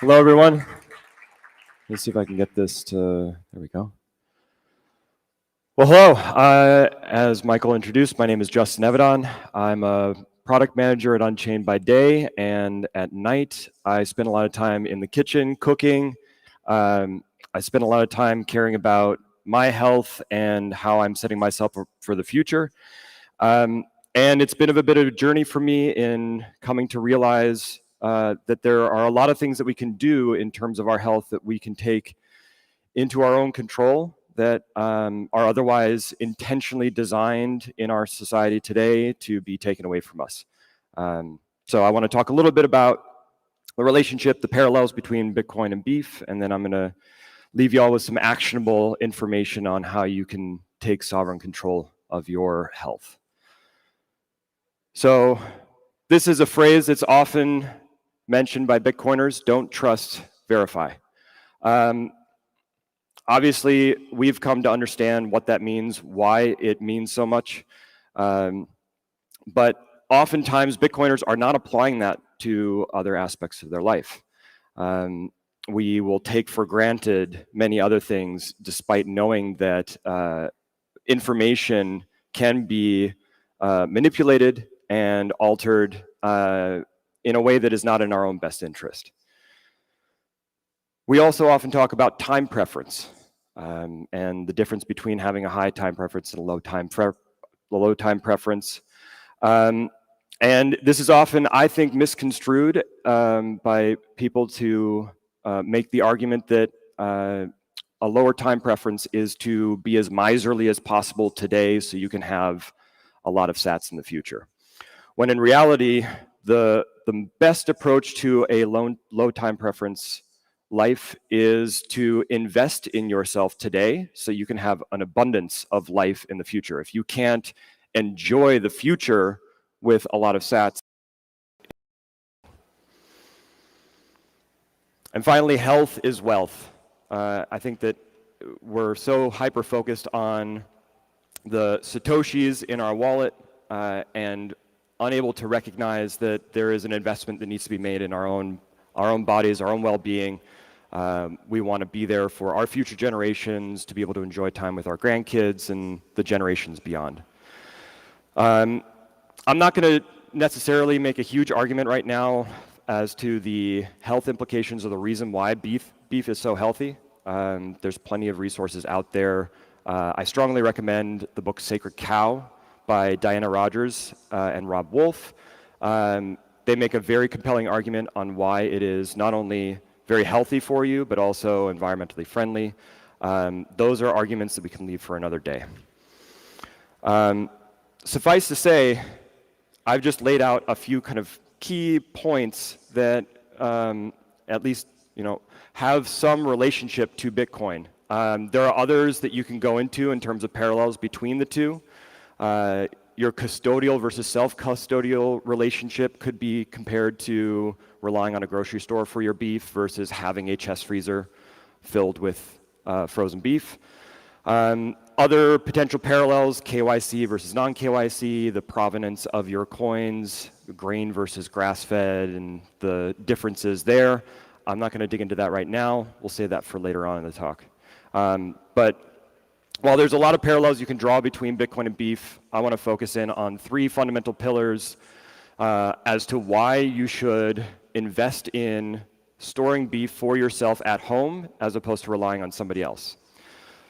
Hello, everyone. Let's see if I can get this to, there we go. Well, hello. As Michael introduced, my name is Justin Evedon. I'm a product manager at Unchained by day, and at night, I spend a lot of time in the kitchen cooking. I spend a lot of time caring about my health and how I'm setting myself up for the future. And it's been a bit of a journey for me in coming to realize that there are a lot of things that we can do in terms of our health that we can take into our own control that are otherwise intentionally designed in our society today to be taken away from us. So I want to talk a little bit about the relationship, the parallels between Bitcoin and beef, and then I'm going to leave you all with some actionable information on how you can take sovereign control of your health. So this is a phrase that's often mentioned by Bitcoiners: don't trust, verify. Obviously, we've come to understand what that means, why it means so much. But oftentimes, Bitcoiners are not applying that to other aspects of their life. We will take for granted many other things, despite knowing that information can be manipulated and altered in a way that is not in our own best interest. We also often talk about time preference and the difference between having a high time preference and a low time preference. And this is often, I think, misconstrued by people to make the argument that a lower time preference is to be as miserly as possible today so you can have a lot of sats in the future. When in reality, the best approach to a low time preference life is to invest in yourself today so you can have an abundance of life in the future. If you can't enjoy the future with a lot of sats. And finally, health is wealth. I think that we're so hyper-focused on the Satoshis in our wallet and unable to recognize that there is an investment that needs to be made in our own bodies, our own well-being. We want to be there for our future generations to be able to enjoy time with our grandkids and the generations beyond. I'm not going to necessarily make a huge argument right now as to the health implications or the reason why beef is so healthy. There's plenty of resources out there. I strongly recommend the book Sacred Cow by Diana Rogers and Rob Wolf. They make a very compelling argument on why it is not only very healthy for you, but also environmentally friendly. Those are arguments that we can leave for another day. Suffice to say, I've just laid out a few kind of key points that at least have some relationship to Bitcoin. There are others that you can go into in terms of parallels between the two. Your custodial versus self-custodial relationship could be compared to relying on a grocery store for your beef versus having a chest freezer filled with frozen beef. Other potential parallels: KYC versus non-KYC, the provenance of your coins, grain versus grass-fed, and the differences there. I'm not going to dig into that right now. We'll save that for later on in the talk. But while there's a lot of parallels you can draw between Bitcoin and beef, I want to focus in on three fundamental pillars as to why you should invest in storing beef for yourself at home as opposed to relying on somebody else.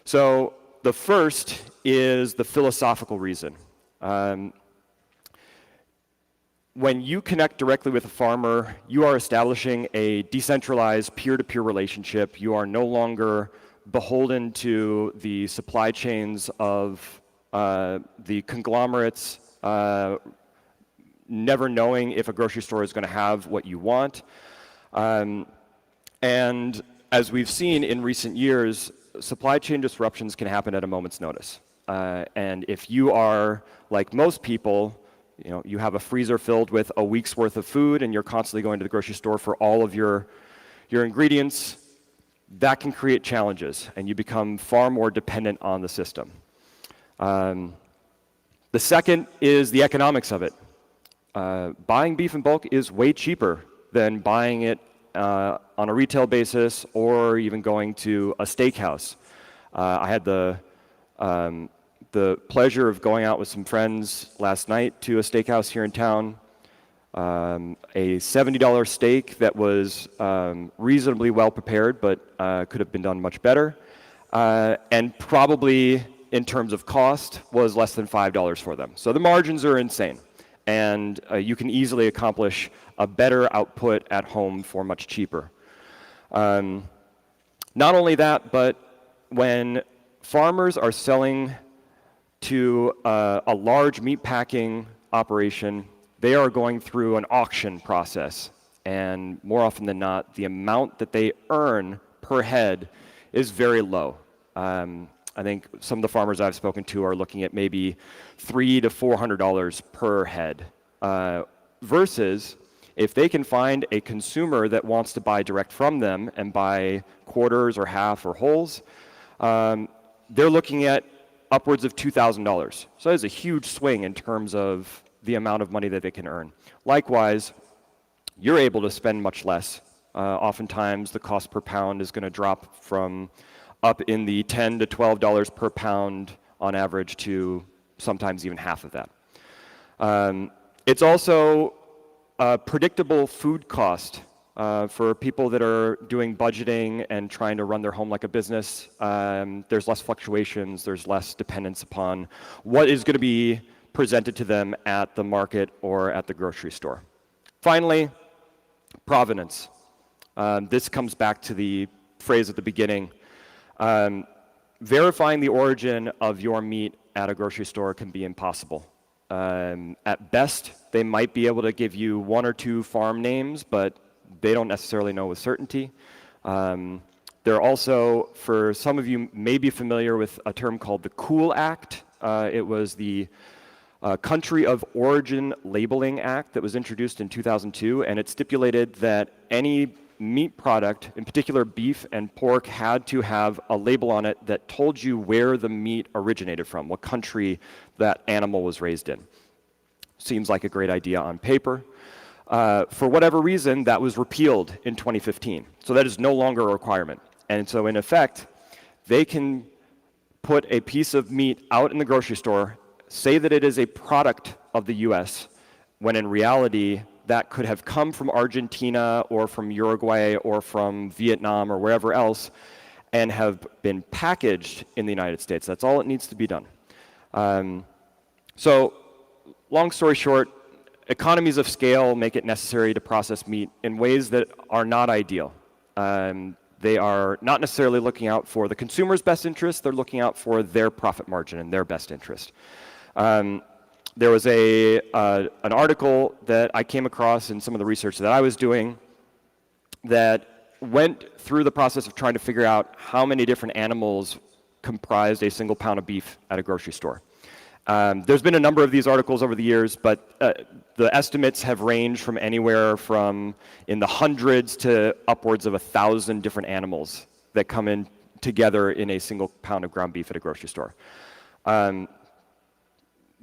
So the first is the philosophical reason. When you connect directly with a farmer, you are establishing a decentralized peer-to-peer relationship. You are no longer beholden to the supply chains of the conglomerates, never knowing if a grocery store is going to have what you want. And as we've seen in recent years, supply chain disruptions can happen at a moment's notice. And if you are like most people, you have a freezer filled with a week's worth of food and you're constantly going to the grocery store for all of your ingredients, that can create challenges and you become far more dependent on the system. The second is the economics of it. Buying beef in bulk is way cheaper than buying it on a retail basis or even going to a steakhouse. I had the pleasure of going out with some friends last night to a steakhouse here in town. A $70 steak that was reasonably well prepared, but could have been done much better. And probably in terms of cost was less than $5 for them. So the margins are insane. And you can easily accomplish a better output at home for much cheaper. Not only that, but when farmers are selling to a large meat packing operation, they are going through an auction process. And more often than not, the amount that they earn per head is very low. I think some of the farmers I've spoken to are looking at maybe $300 to $400 per head. Versus if they can find a consumer that wants to buy direct from them and buy quarters or half or wholes, they're looking at upwards of $2,000. So that is a huge swing in terms of the amount of money that they can earn. Likewise, you're able to spend much less. Oftentimes, the cost per pound is going to drop from up in the $10 to $12 per pound on average to sometimes even half of that. It's also a predictable food cost for people that are doing budgeting and trying to run their home like a business. There's less fluctuations, there's less dependence upon what is going to be presented to them at the market or at the grocery store. Finally, provenance. This comes back to the phrase at the beginning. Verifying the origin of your meat at a grocery store can be impossible. At best, they might be able to give you one or two farm names, but they don't necessarily know with certainty. They're also, for some of you may be familiar with a term called the COOL Act. It was the Country of Origin Labeling Act that was introduced in 2002, and it stipulated that any meat product, in particular beef and pork, had to have a label on it that told you where the meat originated from, what country that animal was raised in. Seems like a great idea on paper. For whatever reason, that was repealed in 2015. So that is no longer a requirement. And so in effect, they can put a piece of meat out in the grocery store, say that it is a product of the US, when in reality, that could have come from Argentina or from Uruguay or from Vietnam or wherever else and have been packaged in the United States. That's all it needs to be done. So long story short, economies of scale make it necessary to process meat in ways that are not ideal. They are not necessarily looking out for the consumer's best interest, they're looking out for their profit margin and their best interest. There was an article that I came across in some of the research that I was doing that went through the process of trying to figure out how many different animals comprised a single pound of beef at a grocery store. There's been a number of these articles over the years, but the estimates have ranged from anywhere from in the hundreds to upwards of 1,000 different animals that come in together in a single pound of ground beef at a grocery store.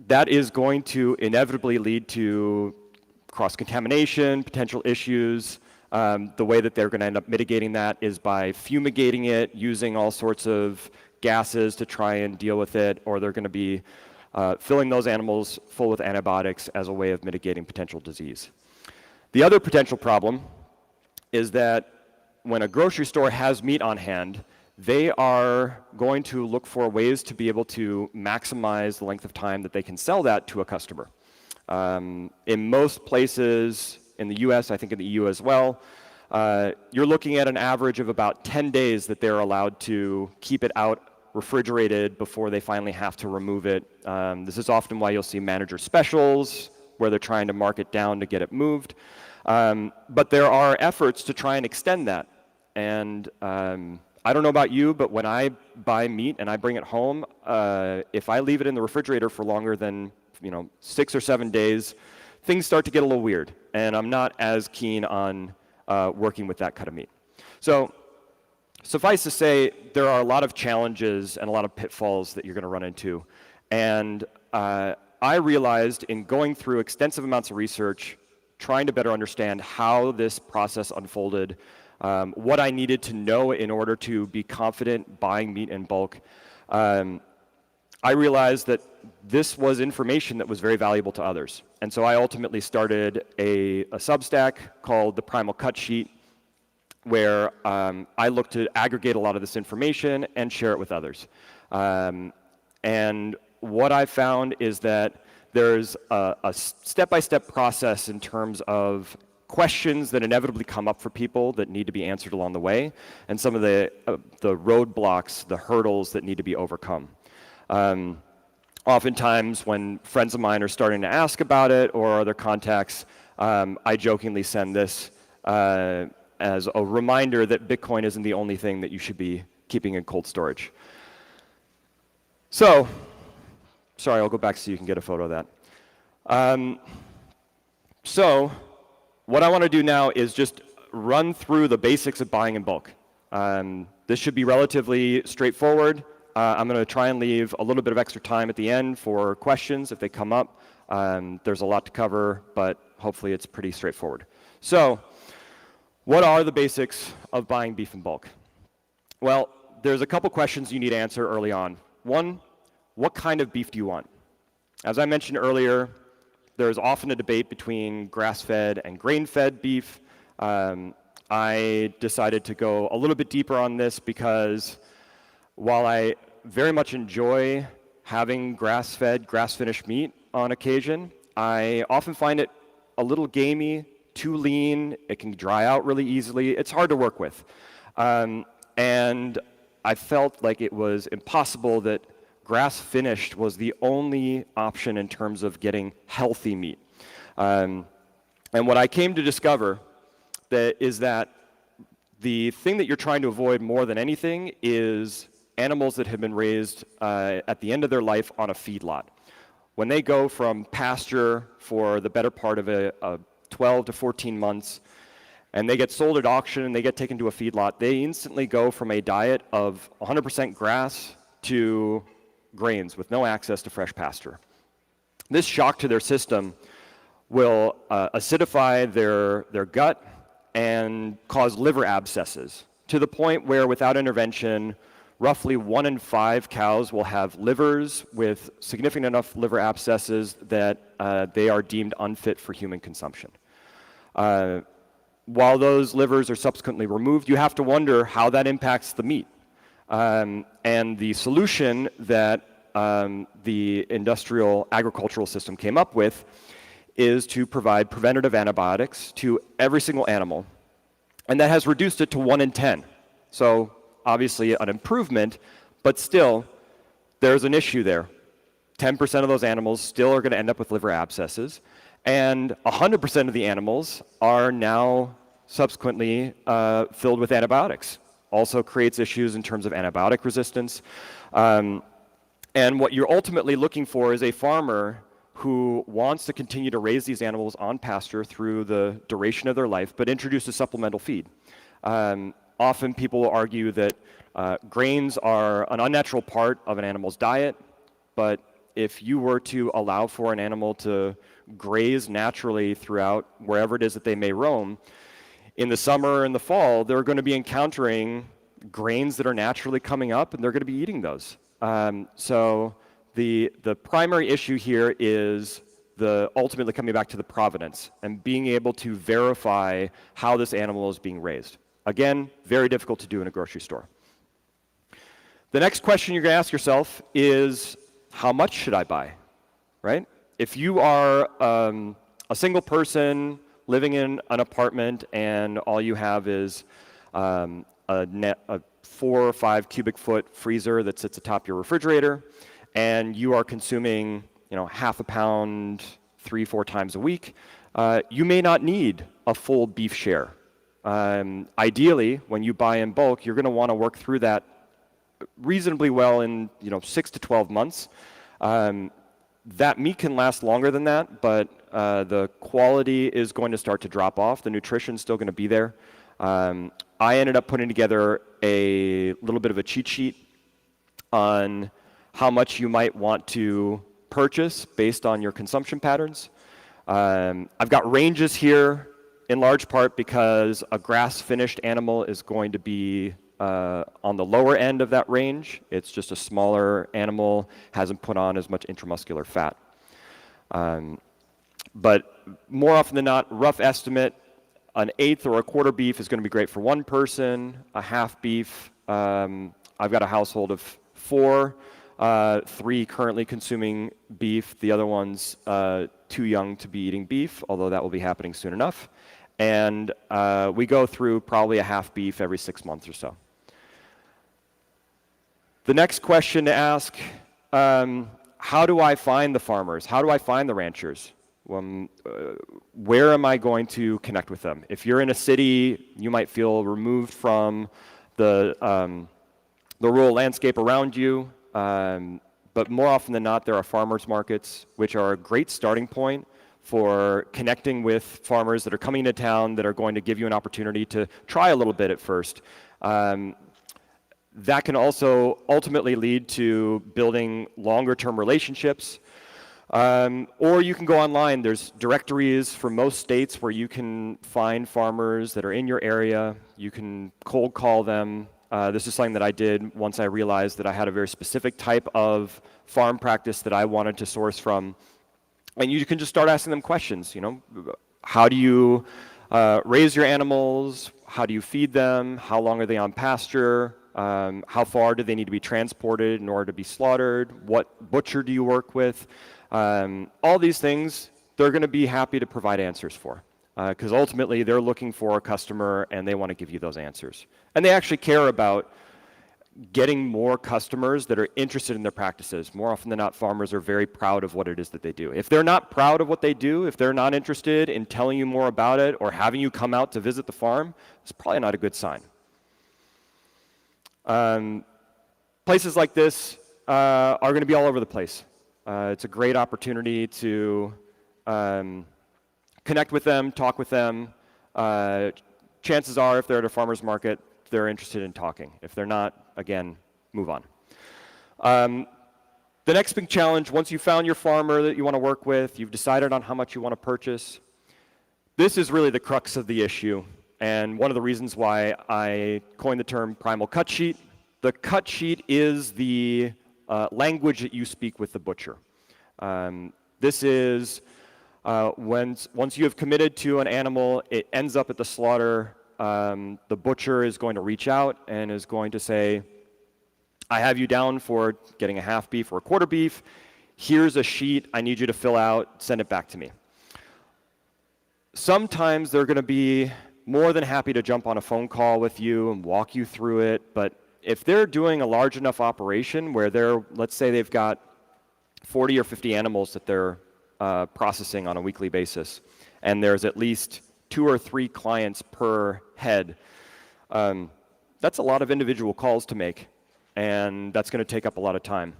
That is going to inevitably lead to cross-contamination, potential issues. The way that they're going to end up mitigating that is by fumigating it, using all sorts of gases to try and deal with it, or they're going to be filling those animals full with antibiotics as a way of mitigating potential disease. The other potential problem is that when a grocery store has meat on hand, they are going to look for ways to be able to maximize the length of time that they can sell that to a customer. In most places in the US, I think in the EU as well, you're looking at an average of about 10 days that they're allowed to keep it out refrigerated before they finally have to remove it. This is often why you'll see manager specials where they're trying to mark it down to get it moved. But there are efforts to try and extend that. And I don't know about you, but when I buy meat and I bring it home, if I leave it in the refrigerator for longer than 6 or 7 days, things start to get a little weird. And I'm not as keen on working with that cut of meat. So suffice to say, there are a lot of challenges and a lot of pitfalls that you're going to run into. And I realized in going through extensive amounts of research trying to better understand how this process unfolded, what I needed to know in order to be confident buying meat in bulk. I realized that this was information that was very valuable to others. And so I ultimately started a Substack called the Primal Cut Sheet, where I look to aggregate a lot of this information and share it with others. And what I found is that there's a step-by-step process in terms of questions that inevitably come up for people that need to be answered along the way, and some of the roadblocks, the hurdles that need to be overcome. Oftentimes when friends of mine are starting to ask about it or other contacts, I jokingly send this as a reminder that Bitcoin isn't the only thing that you should be keeping in cold storage. So, sorry, I'll go back so you can get a photo of that. So, what I want to do now is just run through the basics of buying in bulk. This should be relatively straightforward. I'm going to try and leave a little bit of extra time at the end for questions if they come up. There's a lot to cover, but hopefully it's pretty straightforward. So, what are the basics of buying beef in bulk? Well, there's a couple questions you need to answer early on. One, what kind of beef do you want? As I mentioned earlier, there's often a debate between grass-fed and grain-fed beef. I decided to go a little bit deeper on this because while I very much enjoy having grass-fed, grass-finished meat on occasion, I often find it a little gamey, too lean, it can dry out really easily, it's hard to work with. And I felt like it was impossible that grass-finished was the only option in terms of getting healthy meat. And what I came to discover is that the thing that you're trying to avoid more than anything is animals that have been raised at the end of their life on a feedlot. When they go from pasture for the better part of a 12 to 14 months, and they get sold at auction and they get taken to a feedlot, they instantly go from a diet of 100% grass to grains with no access to fresh pasture. This shock to their system will acidify their gut and cause liver abscesses to the point where without intervention, roughly 1 in 5 cows will have livers with significant enough liver abscesses that they are deemed unfit for human consumption. While those livers are subsequently removed, you have to wonder how that impacts the meat. And the solution that the industrial agricultural system came up with is to provide preventative antibiotics to every single animal. And that has reduced it to 1 in 10. So obviously an improvement, but still there's an issue there. 10% of those animals still are going to end up with liver abscesses, and 100% of the animals are now subsequently filled with antibiotics. Also creates issues in terms of antibiotic resistance. And what you're ultimately looking for is a farmer who wants to continue to raise these animals on pasture through the duration of their life, but introduce a supplemental feed. Often people will argue that grains are an unnatural part of an animal's diet, but if you were to allow for an animal to graze naturally throughout wherever it is that they may roam, in the summer and the fall, they're going to be encountering grains that are naturally coming up, and they're going to be eating those. So the primary issue here is ultimately coming back to the provenance and being able to verify how this animal is being raised. Again, very difficult to do in a grocery store. The next question you're going to ask yourself is, how much should I buy, right? If you are a single person living in an apartment and all you have is a 4 or 5 cubic foot freezer that sits atop your refrigerator, and you are consuming, half a pound 3-4 times a week, you may not need a full beef share. Ideally, when you buy in bulk, you're going to want to work through that reasonably well in 6 to 12 months. That meat can last longer than that, but the quality is going to start to drop off. The nutrition's still going to be there. I ended up putting together a little bit of a cheat sheet on how much you might want to purchase based on your consumption patterns. I've got ranges here in large part because a grass-finished animal is going to be on the lower end of that range. It's just a smaller animal, hasn't put on as much intramuscular fat. But more often than not, rough estimate, an eighth or a quarter beef is going to be great for one person. A half beef, I've got a household of 4, 3 currently consuming beef. The other one's too young to be eating beef, although that will be happening soon enough. And we go through probably a half beef every 6 months or so. The next question to ask, how do I find the farmers? How do I find the ranchers? Where am I going to connect with them? If you're in a city, you might feel removed from the rural landscape around you, but more often than not, there are farmers markets, which are a great starting point for connecting with farmers that are coming to town that are going to give you an opportunity to try a little bit at first. That can also ultimately lead to building longer-term relationships. Or you can go online. There's directories for most states where you can find farmers that are in your area. You can cold call them. This is something that I did once I realized that I had a very specific type of farm practice that I wanted to source from. And you can just start asking them questions. You know, how do you raise your animals? How do you feed them? How long are they on pasture? How far do they need to be transported in order to be slaughtered? What butcher do you work with? All these things, they're going to be happy to provide answers for, because ultimately they're looking for a customer and they want to give you those answers. And they actually care about getting more customers that are interested in their practices. More often than not, farmers are very proud of what it is that they do. If they're not proud of what they do, if they're not interested in telling you more about it or having you come out to visit the farm, it's probably not a good sign. Places like this are going to be all over the place. It's a great opportunity to connect with them, talk with them. Chances are, if they're at a farmer's market, they're interested in talking. If they're not, again, move on. The next big challenge, once you've found your farmer that you want to work with, you've decided on how much you want to purchase, this is really the crux of the issue, and one of the reasons why I coined the term primal cut sheet. The cut sheet is the language that you speak with the butcher. This is once you have committed to an animal, it ends up at the slaughter, the butcher is going to reach out and is going to say, I have you down for getting a half beef or a quarter beef. Here's a sheet I need you to fill out, send it back to me. Sometimes they're going to be more than happy to jump on a phone call with you and walk you through it, but if they're doing a large enough operation where let's say they've got 40 or 50 animals that they're processing on a weekly basis, and there's at least 2 or 3 clients per head, that's a lot of individual calls to make, and that's going to take up a lot of time.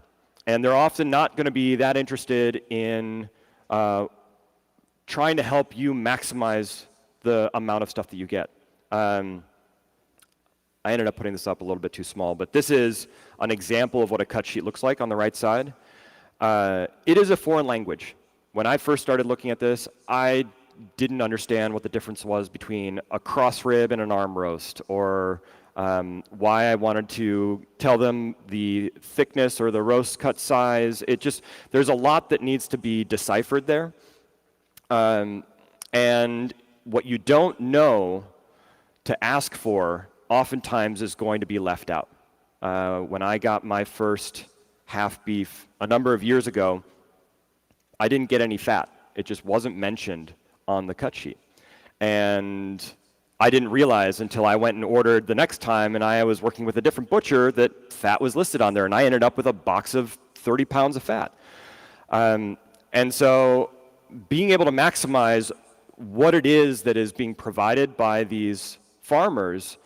And they're often not going to be that interested in trying to help you maximize the amount of stuff that you get. I ended up putting this up a little bit too small, but this is an example of what a cut sheet looks like on the right side. It is a foreign language. When I first started looking at this, I didn't understand what the difference was between a cross rib and an arm roast, or why I wanted to tell them the thickness or the roast cut size. There's a lot that needs to be deciphered there. And what you don't know to ask for oftentimes is going to be left out. When I got my first half beef a number of years ago, I didn't get any fat. It just wasn't mentioned on the cut sheet. And I didn't realize until I went and ordered the next time, and I was working with a different butcher, that fat was listed on there, and I ended up with a box of 30 pounds of fat. And so being able to maximize what it is that is being provided by these farmers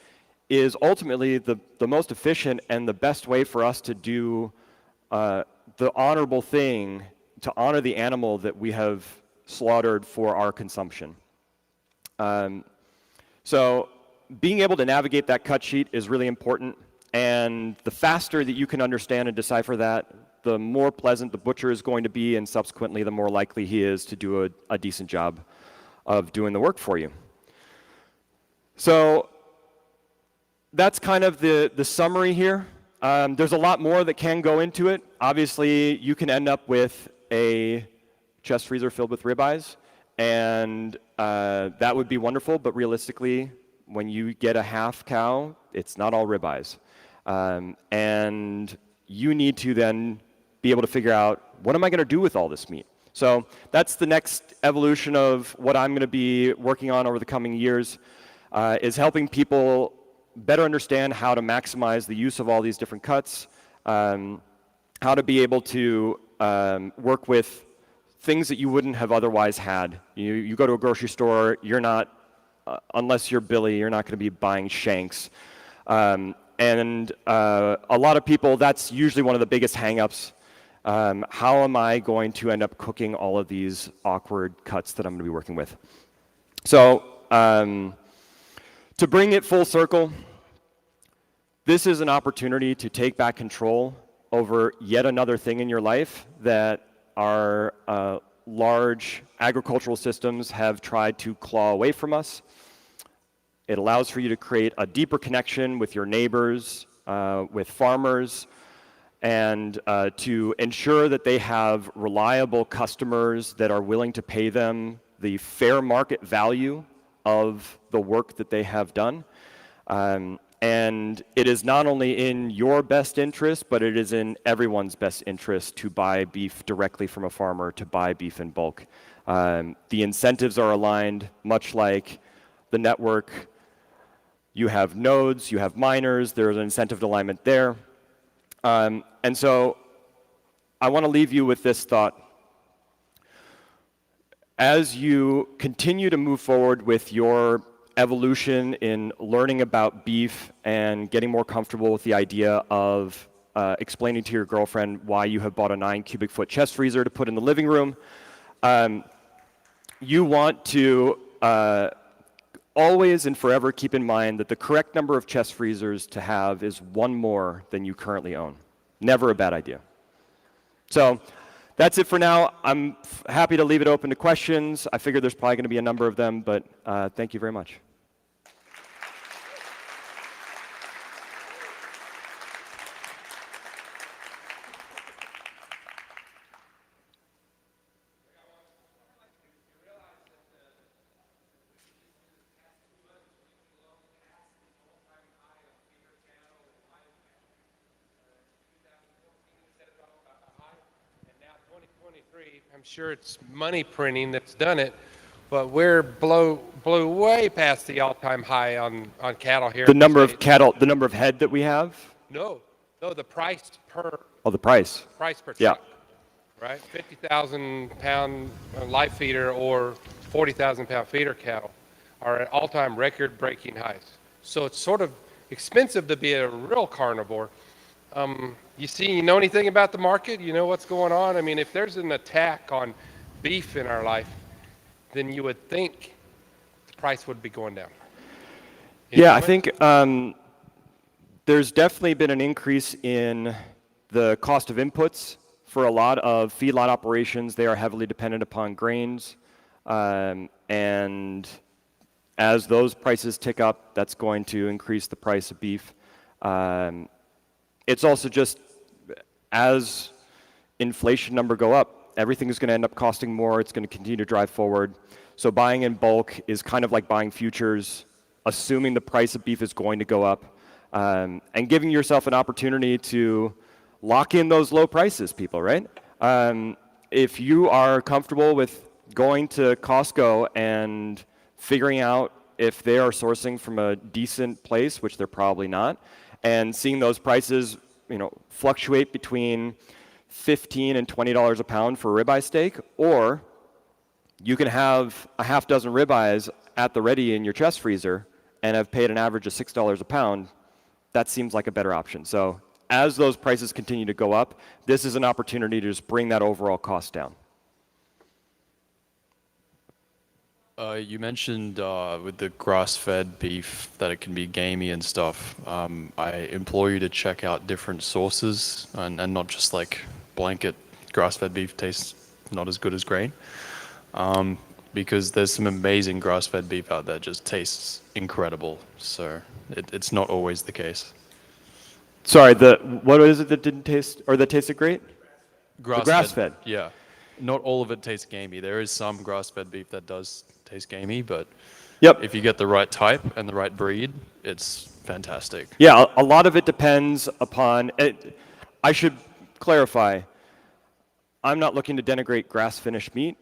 is ultimately the most efficient and the best way for us to do the honorable thing, to honor the animal that we have slaughtered for our consumption. So being able to navigate that cut sheet is really important, and the faster that you can understand and decipher that, the more pleasant the butcher is going to be, and subsequently the more likely he is to do a decent job of doing the work for you. So that's kind of the summary here. There's a lot more that can go into it. Obviously, you can end up with a chest freezer filled with ribeyes, and that would be wonderful, but realistically, when you get a half cow, it's not all ribeyes. And you need to then be able to figure out, what am I going to do with all this meat? So that's the next evolution of what I'm going to be working on over the coming years, is helping people better understand how to maximize the use of all these different cuts, how to be able to work with things that you wouldn't have otherwise had. You go to a grocery store, you're not, unless you're Billy, you're not going to be buying shanks. And a lot of people, that's usually one of the biggest hang-ups. How am I going to end up cooking all of these awkward cuts that I'm going to be working with? So to bring it full circle, this is an opportunity to take back control over yet another thing in your life that our large agricultural systems have tried to claw away from us. It allows for you to create a deeper connection with your neighbors, with farmers, and to ensure that they have reliable customers that are willing to pay them the fair market value of the work that they have done. And it is not only in your best interest, but it is in everyone's best interest to buy beef directly from a farmer, to buy beef in bulk. The incentives are aligned, much like the network. You have nodes, you have miners, there's an incentive alignment there. And so I want to leave you with this thought. As you continue to move forward with your evolution in learning about beef and getting more comfortable with the idea of explaining to your girlfriend why you have bought a 9 cubic foot chest freezer to put in the living room, you want to always and forever keep in mind that the correct number of chest freezers to have is one more than you currently own. Never a bad idea. So that's it for now. I'm happy to leave it open to questions. I figure there's probably going to be a number of them, but thank you very much. I'm sure it's money printing that's done it, but we're blew way past the all-time high on cattle here. The number of cattle, the number of head that we have? No, the price per. Oh, the price. Price per yeah. truck, right? 50,000 pound live feeder or 40,000 pound feeder cattle are at all-time record-breaking highs. So it's sort of expensive to be a real carnivore. You know anything about the market? You know what's going on? I mean, if there's an attack on beef in our life, then you would think the price would be going down. Yeah, I think there's definitely been an increase in the cost of inputs for a lot of feedlot operations. They are heavily dependent upon grains, and as those prices tick up, that's going to increase the price of beef. It's also just, as inflation number go up, everything is going to end up costing more. It's going to continue to drive forward. So buying in bulk is kind of like buying futures, assuming the price of beef is going to go up, and giving yourself an opportunity to lock in those low prices, people, right? If you are comfortable with going to Costco and figuring out if they are sourcing from a decent place, which they're probably not, and seeing those prices, fluctuate between $15 and $20 a pound for a ribeye steak, or you can have a half dozen ribeyes at the ready in your chest freezer and have paid an average of $6 a pound. That seems like a better option. So as those prices continue to go up, this is an opportunity to just bring that overall cost down. You mentioned with the grass-fed beef that it can be gamey and stuff. I implore you to check out different sources and not just like blanket grass-fed beef tastes not as good as grain. Because there's some amazing grass-fed beef out there just tastes incredible. So it's not always the case. Sorry, what is it that didn't taste, or that tasted great? The grass-fed. Yeah. Not all of it tastes gamey. There is some grass-fed beef that does taste gamey, but Yep. if you get the right type and the right breed, it's fantastic. Yeah, a lot of it depends upon it. I should clarify, I'm not looking to denigrate grass-finished meat.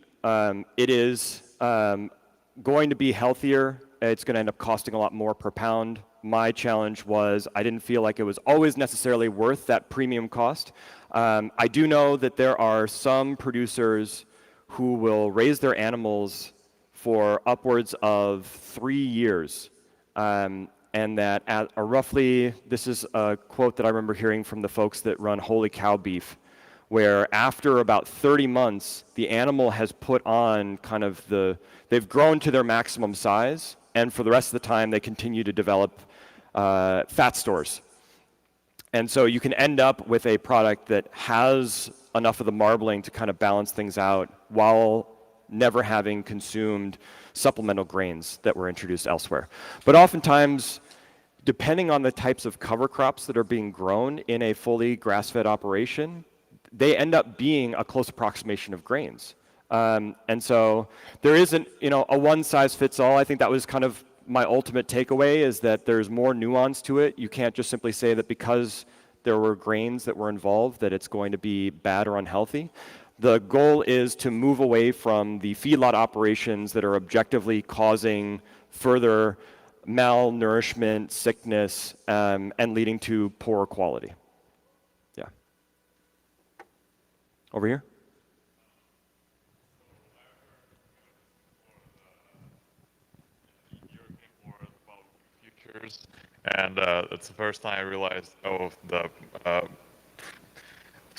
It is going to be healthier. It's going to end up costing a lot more per pound. My challenge was I didn't feel like it was always necessarily worth that premium cost. I do know that there are some producers who will raise their animals for upwards of 3 years. And that at a roughly, this is a quote that I remember hearing from the folks that run Holy Cow Beef, where after about 30 months, the animal has put on kind of they've grown to their maximum size, and for the rest of the time, they continue to develop fat stores. And so you can end up with a product that has enough of the marbling to kind of balance things out while never having consumed supplemental grains that were introduced elsewhere. But oftentimes, depending on the types of cover crops that are being grown in a fully grass-fed operation, they end up being a close approximation of grains. And so there isn't, a one-size-fits-all. I think that was kind of my ultimate takeaway, is that there's more nuance to it. You can't just simply say that because there were grains that were involved that it's going to be bad or unhealthy. The goal is to move away from the feedlot operations that are objectively causing further malnourishment, sickness, and leading to poorer quality. Yeah. Over here. Futures, and it's the first time I realized, the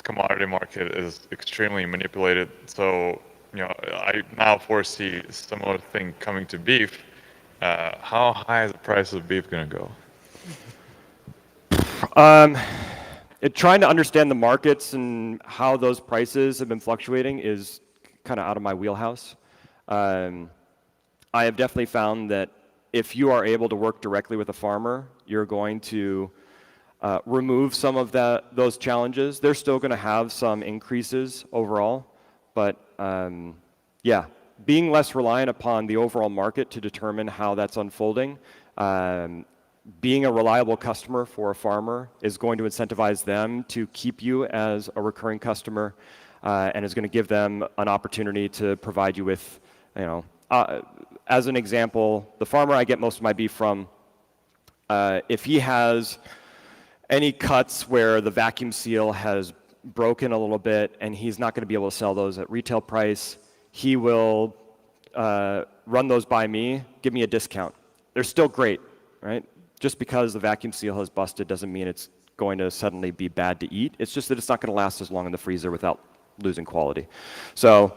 commodity market is extremely manipulated. So, I now foresee a similar thing coming to beef. How high is the price of beef going to go? Trying to understand the markets and how those prices have been fluctuating is kind of out of my wheelhouse. I have definitely found that if you are able to work directly with a farmer, you're going to remove some of those challenges. They're still going to have some increases overall, but yeah, being less reliant upon the overall market to determine how that's unfolding, being a reliable customer for a farmer is going to incentivize them to keep you as a recurring customer, and is going to give them an opportunity to provide you with, as an example, the farmer I get most of my beef from, if he has any cuts where the vacuum seal has broken a little bit and he's not going to be able to sell those at retail price, he will run those by me, give me a discount. They're still great, right? Just because the vacuum seal has busted doesn't mean it's going to suddenly be bad to eat. It's just that it's not going to last as long in the freezer without losing quality. So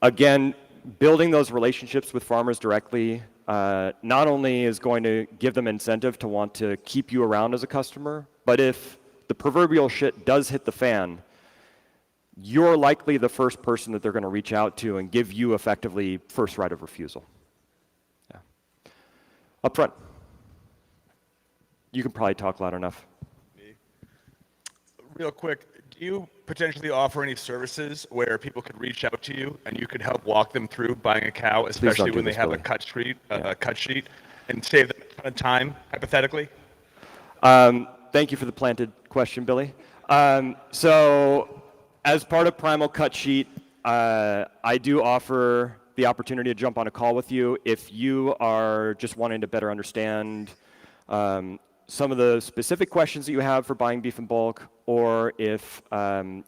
again, building those relationships with farmers directly not only is going to give them incentive to want to keep you around as a customer, but if the proverbial shit does hit the fan, you're likely the first person that they're going to reach out to and give you effectively first right of refusal. Yeah. Up front. You can probably talk loud enough. Real quick, do you potentially offer any services where people could reach out to you and you could help walk them through buying a cow, especially when they have a cut sheet, and save them a ton of time, hypothetically? Thank you for the planted question, Billy. So as part of Primal Cut Sheet, I do offer the opportunity to jump on a call with you if you are just wanting to better understand some of the specific questions that you have for buying beef in bulk, or if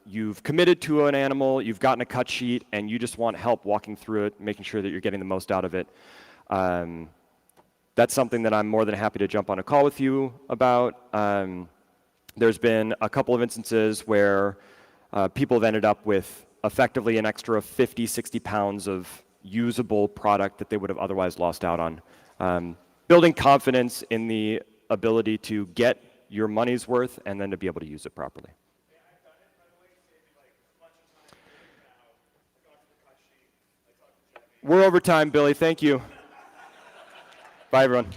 you've committed to an animal, you've gotten a cut sheet, and you just want help walking through it, making sure that you're getting the most out of it. That's something that I'm more than happy to jump on a call with you about. There's been a couple of instances where people have ended up with effectively an extra 50, 60 pounds of usable product that they would have otherwise lost out on. Building confidence in the ability to get your money's worth and then to be able to use it properly. We're over time, Billy. Thank you. Bye, everyone.